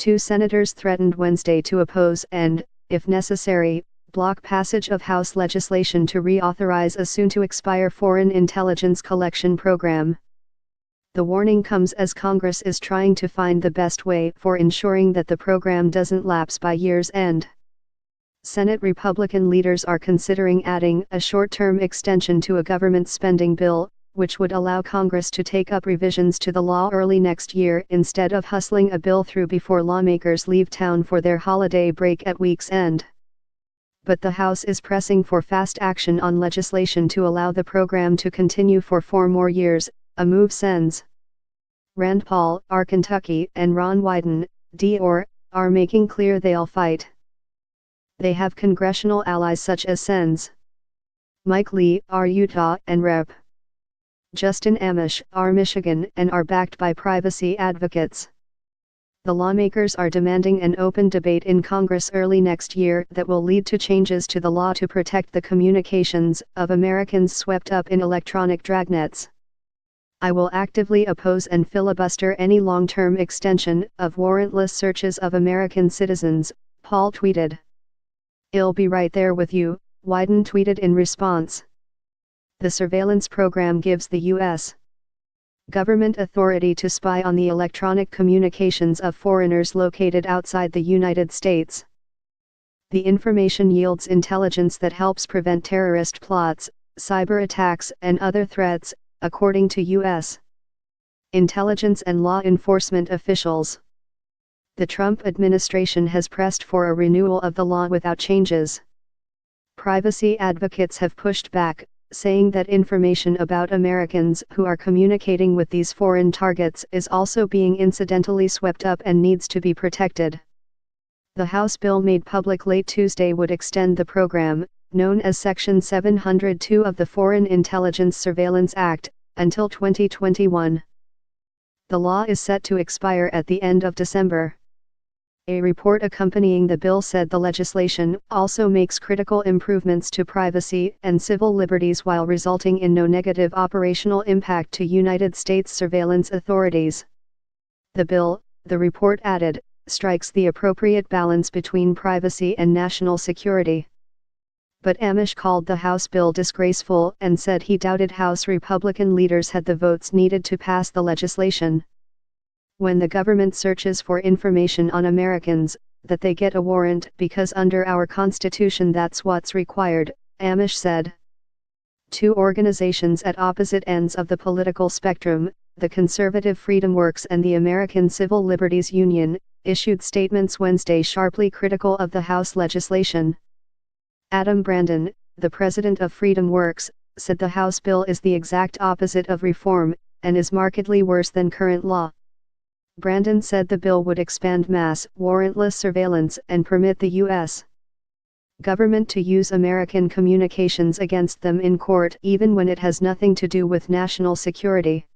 Two senators threatened Wednesday to oppose and, if necessary, block passage of House legislation to reauthorize a soon-to-expire foreign intelligence collection program. The warning comes as Congress is trying to find the best way for ensuring that the program doesn't lapse by year's end. Senate Republican leaders are considering adding a short-term extension to a government spending bill, which would allow Congress to take up revisions to the law early next year instead of hustling a bill through before lawmakers leave town for their holiday break at week's end. But the House is pressing for fast action on legislation to allow the program to continue for 4 more years, a move sends. Rand Paul, R. Kentucky, and Ron Wyden, D.R., are making clear they'll fight. They have congressional allies such as Sens. Mike Lee, R. Utah, and Rep. Justin Amash, R. Michigan, and are backed by privacy advocates. The lawmakers are demanding an open debate in Congress early next year that will lead to changes to the law to protect the communications of Americans swept up in electronic dragnets. I will actively oppose and filibuster any long-term extension of warrantless searches of American citizens, Paul tweeted. "I'll be right there with you," Wyden tweeted in response. The surveillance program gives the U.S. government authority to spy on the electronic communications of foreigners located outside the United States. The information yields intelligence that helps prevent terrorist plots, cyber attacks, and other threats, according to U.S. intelligence and law enforcement officials. The Trump administration has pressed for a renewal of the law without changes. Privacy advocates have pushed back, saying that information about Americans who are communicating with these foreign targets is also being incidentally swept up and needs to be protected. The House bill made public late Tuesday would extend the program, known as Section 702 of the Foreign Intelligence Surveillance Act, until 2021. The law is set to expire at the end of December. A report accompanying the bill said the legislation also makes critical improvements to privacy and civil liberties while resulting in no negative operational impact to United States surveillance authorities. The bill, the report added, strikes the appropriate balance between privacy and national security. But Amash called the House bill disgraceful and said he doubted House Republican leaders had the votes needed to pass the legislation. When the government searches for information on Americans, that they get a warrant because under our Constitution that's what's required, Amash said. Two organizations at opposite ends of the political spectrum, the Conservative Freedom Works and the American Civil Liberties Union, issued statements Wednesday sharply critical of the House legislation. Adam Brandon, the president of Freedom Works, said the House bill is the exact opposite of reform, and is markedly worse than current law. Brandon said the bill would expand mass, warrantless surveillance and permit the U.S. government to use American communications against them in court even when it has nothing to do with national security.